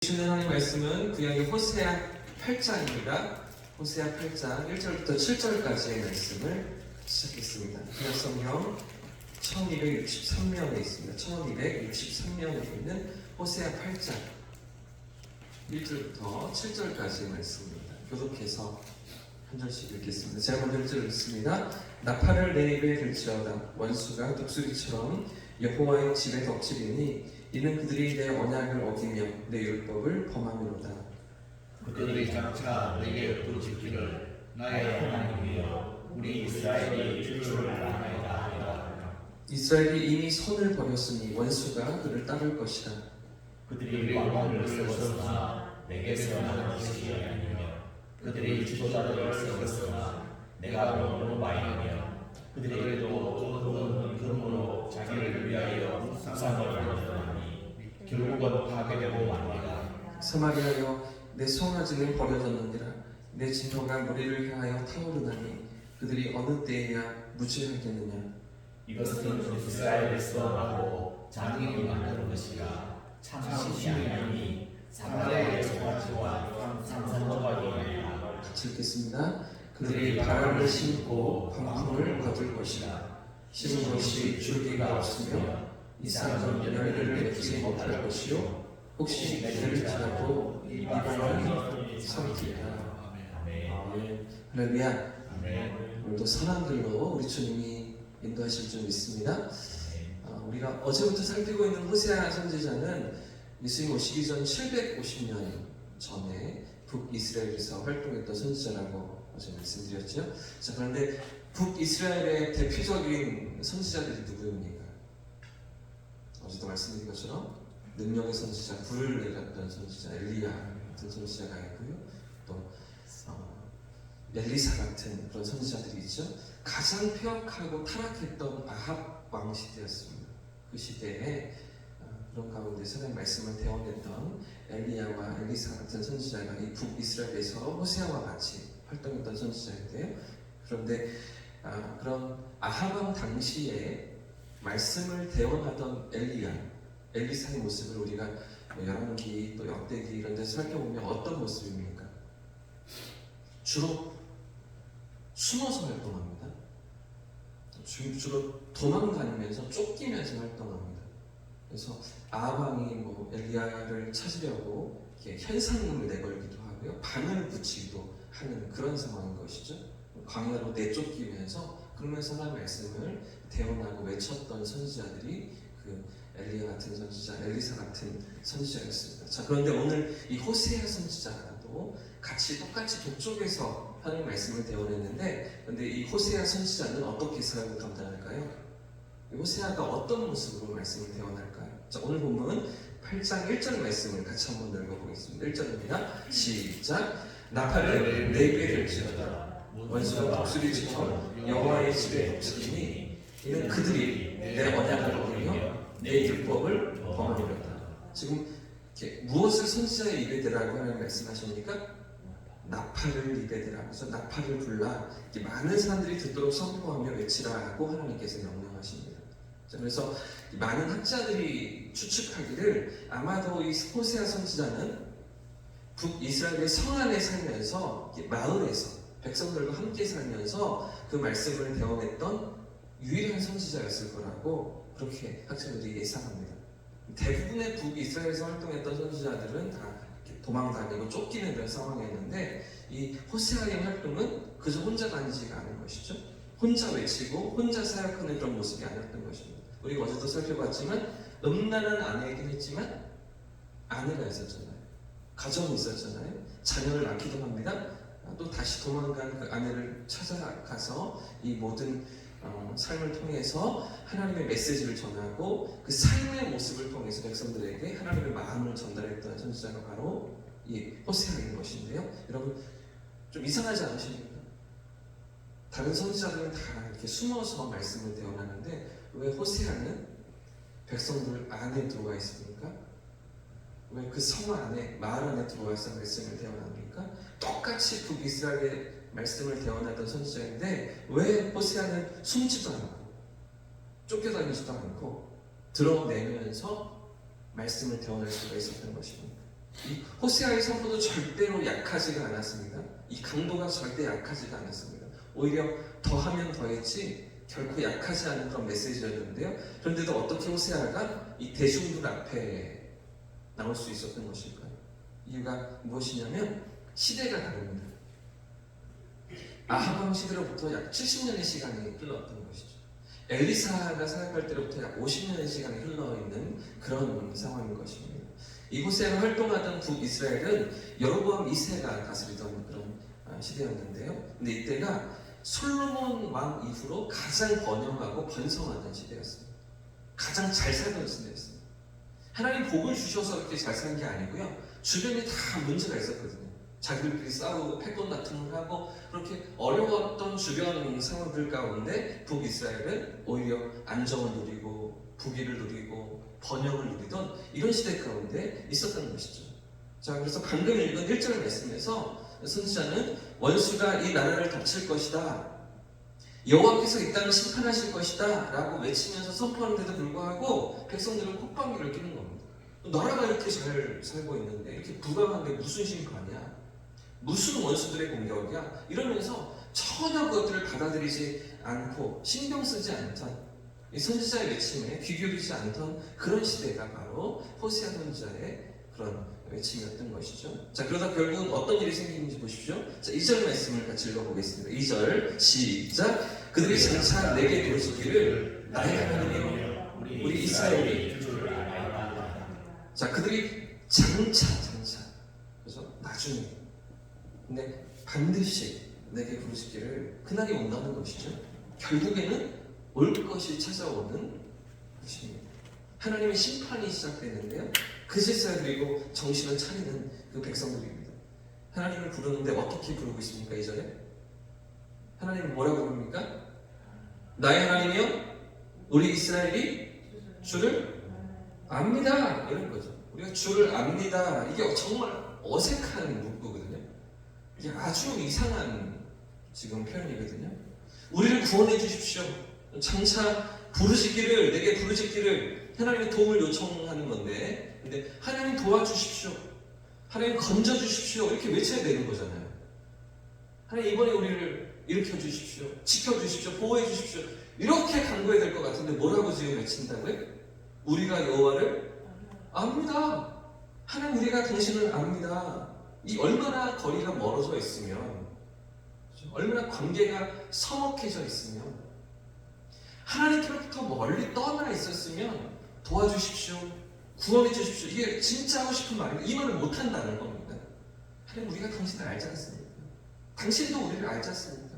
주는 하나님 말씀은 구약의 호세아 8장입니다. 호세아 8장 1절부터 7절까지의 말씀을 시작했습니다. 구약 성경 1263면에 있습니다. 1263면에 있는 호세아 8장 1절부터 7절까지의 말씀입니다. 교독해서 한 절씩 읽겠습니다. 제가 먼저 1절 읽습니다. 나팔을 내 입에 들지어다. 원수가 독수리처럼 여호와의 집에 덮치리니 이는 그들이 내 언약을 어기며 내 율법을 범함이로다. 그들이 장차 내게 부르짖기를 나의 하나님이여 우리 이스라엘이 주를 아나이다 하리라. 이스라엘이 이미 손을 버렸으니 원수가 그를 따를 것이다. 그들이 왕을 세웠으나 내게서 나는 것이 아니며 그들이 지도자를 세웠으나 내가 너무 많으며 그들이 또 좋은 금으로 자기를 위하여 상상을 만들었나니 결국은 파괴되고 말리라. 사마리아여 내 송아지는 버려졌느니라. 내 진노가 머리를 향하여 타오르나니 그들이 어느 때에야 무죄하겠느냐. 이것은 이스라엘에서 나고 장인이 만드는 것이라 참 신이 아니니 사마리아의 송아지와 산산조각이니라. 같이 읽겠습니다. 그들이 바람을 심고 광풍을 거둘 것이라. 심은 것이 줄기가 없으며 이 싹은 열매를 맺지 못할 것이요 혹시 맺을지라도 이 방울이 삼키리라. 할렐루야. 오늘도 선한 길로 우리 주님이 인도하실 줄 믿습니다. 우리가 어제부터 살피고 있는 호세아 선지자는 예수님 오시기 전 750년 전에 북이스라엘에서 활동했던 선지자라고 어제 말씀드렸죠. 자, 그런데 북이스라엘의 대표적인 선지자들이 누구입니까? 어제도 말씀드린 것처럼 능력의 선지자, 불을 내렸던 선지자 엘리야 같은 선지자가 있고요. 또 엘리사 같은 그런 선지자들이 있죠. 가장 폐역하고 타락했던 아합 왕 시대였습니다. 그 시대에 그런 가운데서 하나님 말씀을 대언했던 엘리야와 엘리사 같은 선지자가 이 북이스라엘에서 호세아와 같이 활동했던 선지자인데요. 그런데 그런 아합 왕 당시에 말씀을 대언하던 엘리야, 엘리사의 모습을 우리가 열왕기 또 역대기 이런 데서 살펴보면 어떤 모습입니까? 주로 숨어서 활동합니다. 주로 도망다니면서 쫓기면서 활동합니다. 그래서 아합 왕이 엘리야를 찾으려고 이렇게 현상금을 내걸기도 하고요, 반을 붙이기도 하는 그런 상황인 것이죠. 광야로 내쫓기면서 그러면서 하나님의 말씀을 대언하고 외쳤던 선지자들이 그 엘리야 같은 선지자, 엘리사 같은 선지자였습니다. 자, 그런데 오늘 이 호세아 선지자도 같이 똑같이 북쪽에서 하나님의 말씀을 대언했는데, 그런데 이 호세아 선지자는 어떻게 사역을 감당할까요? 이 호세아가 어떤 모습으로 말씀을 대언할까요? 자, 오늘 본문 8장 1절 말씀을 같이 한번 읽어보겠습니다. 1절입니다. 시작. 나팔을 내 입에 들지어다. 원수가 독수리처럼 여호와의 집에 덮치리니 이는 그들이 내 언약을 어기며 내 율법을 범하리로다. 지금 무엇을 선지자의 입에 대라고 하나님 말씀하십니까? 나팔을 입에 대라. 그래서 나팔을 불라 많은 사람들이 듣도록 선포하며 외치라고 하나님께서 명령하십니다. 자, 그래서 많은 학자들이 추측하기를 아마도 이 호세아 선지자는 북이스라엘의 성 안에 살면서 마을에서 백성들과 함께 살면서 그 말씀을 대언했던 유일한 선지자였을 거라고 그렇게 학자들이 예상합니다. 대부분의 북이스라엘에서 활동했던 선지자들은 다 도망다니고 쫓기는 그런 상황이었는데 이 호세아의 활동은 그저 혼자 다니지가 않은 것이죠. 혼자 외치고 혼자 사역하는 그런 모습이 아니었던 것입니다. 우리가 어제도 살펴봤지만 음란한 아내이긴 했지만 아내가 있었잖아요. 가정이 있었잖아요. 자녀를 낳기도 합니다. 또 다시 도망간 그 아내를 찾아가서 이 모든 삶을 통해서 하나님의 메시지를 전하고 그 삶의 모습을 통해서 백성들에게 하나님의 마음을 전달했던 선지자가 바로 이 호세아인 것인데요. 여러분 좀 이상하지 않으십니까? 다른 선지자들은 다 이렇게 숨어서 말씀을 대언하는데 왜 호세아는 백성들 안에 들어와 있습니까? 왜 그 성 안에, 마을 안에 들어와서 말씀을 대언합니까? 똑같이 북이스라엘의 말씀을 대언하던 선지자인데 왜 호세아는 숨지도 않고 쫓겨다니지도 않고 드러내면서 말씀을 대언할 수가 있었던 것입니다. 이 호세아의 선포도 절대로 약하지가 않았습니다. 이 강도가 절대 약하지가 않았습니다. 오히려 더하면 더했지 결코 약하지 않은 그런 메시지였는데요. 그런데도 어떻게 호세아가 이 대중들 앞에 나올 수 있었던 것일까요? 이유가 무엇이냐면 시대가 다릅니다. 아합 왕 시대로부터 약 70년의 시간이 흘렀던 것이죠. 엘리사가 사역할 때로부터 약 50년의 시간이 흘러있는 그런 상황인 것입니다. 이곳에 활동하던 북이스라엘은 여로보암 2세가 다스리던 그런 시대였는데요. 근데 이때가 솔로몬 왕 이후로 가장 번영하고 번성하던 시대였습니다. 가장 잘 살던 시대였습니다. 하나님 복을 주셔서 그렇게 잘 산 게 아니고요. 주변에 다 문제가 있었거든요. 자기들끼리 싸우고 패권 다툼을 하고 그렇게 어려웠던 주변 상황들 가운데 북이스라엘은 오히려 안정을 누리고 부귀를 누리고 번영을 누리던 이런 시대 가운데 있었던 것이죠. 자, 그래서 방금 읽은 1절 말씀에서 선지자는 원수가 이 나라를 덮칠 것이다, 여호와께서 이 땅을 심판하실 것이다 라고 외치면서 선포하는데도 불구하고 백성들은 콧방귀를 뀌는 겁니다. 나라가 이렇게 잘 살고 있는데 이렇게 불안한데 무슨 심판이야? 무슨 원수들의 공격이야? 이러면서 전혀 그것들을 받아들이지 않고 신경 쓰지 않던 이 선지자의 외침에 귀 기울이지 않던 그런 시대가 바로 호세아 선지자의 그런 외침이었던 것이죠. 자, 그러다 결국 어떤 일이 생기는지 보십시오. 자, 2절 말씀을 같이 읽어보겠습니다. 2절 시작. 그들이 장차 내게 부르시기를 나의 하나님이여 우리 이스라엘이 주를 알아야. 자, 그들이 장차 그래서 나중에 근데 반드시 내게 부르시기를 그날이 온다는 것이죠. 결국에는 올 것이 찾아오는 것입니다. 하나님의 심판이 시작되는데요. 그제서야 그리고 정신을 차리는 그 백성들입니다. 하나님을 부르는데 어떻게 부르고 있습니까? 2절에 하나님은 뭐라고 부릅니까? 나의 하나님이여 우리 이스라엘이 주를 압니다 이런 거죠. 우리가 주를 압니다. 이게 정말 어색한 문구거든요. 이게 아주 이상한 지금 표현이거든요. 우리를 구원해 주십시오. 장차 부르시기를 내게 부르시기를 하나님의 도움을 요청하는 건데, 근데 하나님 도와주십시오, 하나님 건져주십시오 이렇게 외쳐야 되는 거잖아요. 하나님 이번에 우리를 일으켜 주십시오, 지켜 주십시오, 보호해 주십시오 이렇게 간구해야 될 것 같은데 뭐라고 지금 외친다고요? 우리가 여호와를 압니다. 하나님 우리가 당신을 압니다. 이 얼마나 거리가 멀어져 있으면, 얼마나 관계가 서먹해져 있으면, 하나님께로부터 멀리 떠나 있었으면 도와주십시오, 구원해 주십시오 이게 진짜 하고 싶은 말인데 이 말을 못한다는 겁니다. 하나님 우리가 당신을 알지 않습니까? 당신도 우리를 알지 않습니까?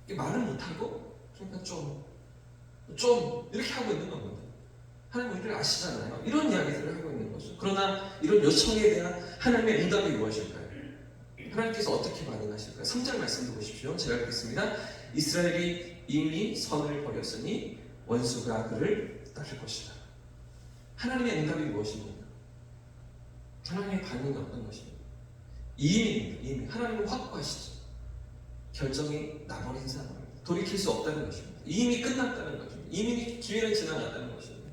이게 말을 못하고 그러니까 좀 이렇게 하고 있는 겁니다. 하나님 우리를 아시잖아요. 이런 이야기들을 하고 있는 거죠. 그러나 이런 요청에 대한 하나님의 응답이 무엇일까요? 하나님께서 어떻게 반응하실까요? 3절 말씀도 보십시오. 제가 읽겠습니다. 이스라엘이 이미 선을 버렸으니 원수가 그를 따를 것이다. 하나님의 응답이 무엇입니까? 하나님의 반응이 어떤 것입니까? 이미 하나님은 확고하시죠. 결정이 나버린 상황입니다. 돌이킬 수 없다는 것입니다. 이미 끝났다는 것입니다. 이미 기회는 지나갔다는 것입니다.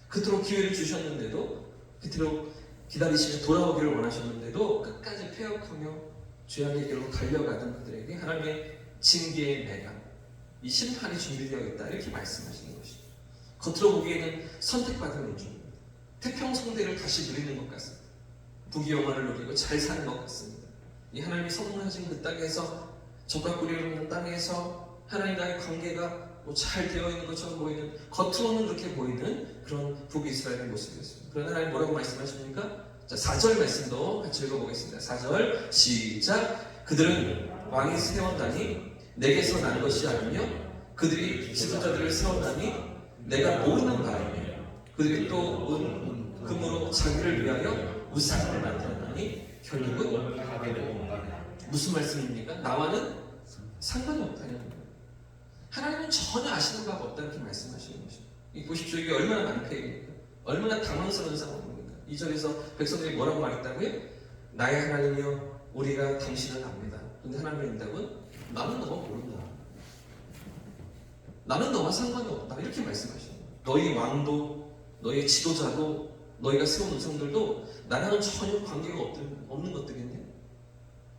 그토록 기회를 주셨는데도, 그토록 기다리시며 돌아오기를 원하셨는데도 끝까지 폐역하며 죄악에게로 달려가던 그들에게 하나님의 징계의 매가, 이 심판이 준비되어 있다 이렇게 말씀하시는 것이죠. 겉으로 보기에는 선택받은 민족입니다. 태평성대를 다시 누리는 것 같습니다. 부귀영화를 누리고 잘 사는 것 같습니다. 이 하나님이 선물하신 그 땅에서, 젖과 꿀이 흐르는 땅에서 하나님과의 관계가 잘 되어 있는 것처럼 보이는, 겉으로는 그렇게 보이는 그런 북이스라엘의 모습이었습니다. 그러나 하나님 뭐라고 말씀하십니까? 자, 4절 말씀도 같이 읽어보겠습니다. 4절 시작. 그들은 왕이 세웠다니 내게서 난 것이 아니며 그들이 지도자들을 세웠다니 내가 모르는 바이며 그들이 또 은, 금으로 자기를 위하여 우상을 만들었다니 결국은 무슨 말씀입니까? 나와는 상관이 없다는 거예요. 하나님은 전혀 아시는 바가 없다 이렇게 말씀하시는 것입니다. 이 보십시오. 이게 얼마나 난패입니까? 얼마나 당황스러운 상황입니까? 2절에서 백성들이 뭐라고 말했다고요? 나의 하나님이여 우리가 당신을 압니다. 근데 하나님의 응답은 나는 너가 모른다, 나는 너와 상관이 없다 이렇게 말씀하시는 거예요. 너희 왕도 너희 지도자도 너희가 세운 우상들도 나랑은 전혀 관계가 없는 것들이네.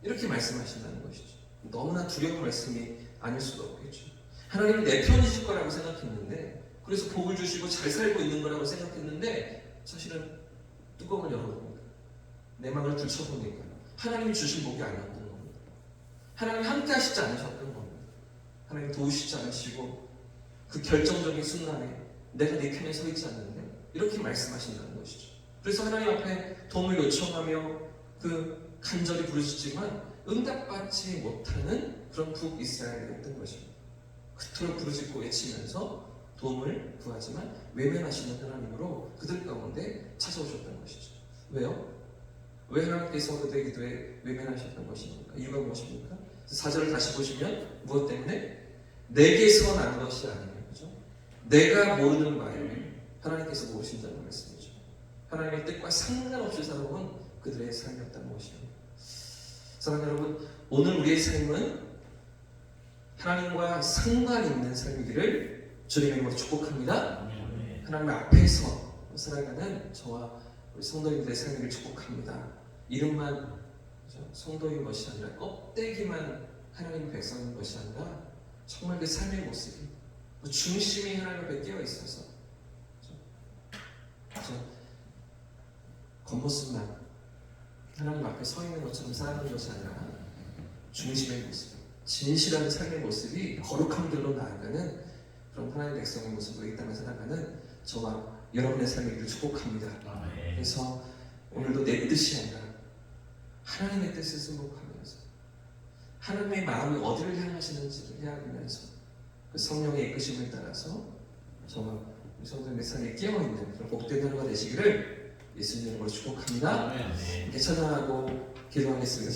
이렇게 말씀하신다는 것이죠. 너무나 두려운 말씀이 아닐 수가 없겠죠. 하나님은 내 편이실 거라고 생각했는데, 그래서 복을 주시고 잘 살고 있는 거라고 생각했는데 사실은 뚜껑을 열어봅니다. 내 마음을 들춰보니까 하나님이 주신 복이 아니었던 겁니다. 하나님 함께 하시지 않으셨던 겁니다. 하나님 도우시지 않으시고 그 결정적인 순간에 내가 네 편에 서 있지 않는데 이렇게 말씀하신다는 것이죠. 그래서 하나님 앞에 도움을 요청하며 그 간절히 부르시지만 응답받지 못하는 그런 북이스라엘이었던 것입니다. 그토록 부르짖고 외치면서 도움을 구하지만 외면하시는 하나님으로 그들 가운데 찾아오셨던 것이죠. 왜요? 왜 하나님께서 그들의 기도에 외면하셨던 것입니까? 이유가 무엇입니까? 4절을 다시 보시면 무엇 때문에? 내게서 난 것이 아니에요. 그죠? 내가 모르는 바에 하나님께서 모르신다는 말씀이죠. 하나님의 뜻과 상관없이 살아온 그들의 삶이었다는 것입니다. 사랑하는 여러분, 오늘 우리의 삶은 하나님과 상관 있는 삶이기를 주님의 이름으로 축복합니다. 하나님 앞에서 살아가는 저와 우리 성도님들의 삶을 축복합니다. 이름만 성도인 것이 아니라 껍데기만 하나님 백성인 것이 아니라 정말 그 삶의 모습이 중심이 하나님 앞에 깨어 있어서 겉모습만 하나님 앞에 서 있는 것처럼 살아가는 것이 아니라 중심의 모습, 진실한 삶의 모습이 거룩한 길로 나아가는 그런 하나님의 백성의 모습으로 이 땅에 살아가는 저와 여러분의 삶을 축복합니다. 그래서 오늘도 내 뜻이 아니라 하나님의 뜻을 승복하면서 하나님의 마음이 어디를 향하시는지를 헤아리면서 그 성령의 이끄심을 따라서 저와 우리 성도님의 삶에 깨어있는 그런 복된 하루가 되시기를 예수님 이름으로 축복합니다. 이렇게 찬양하고 기도하겠습니다.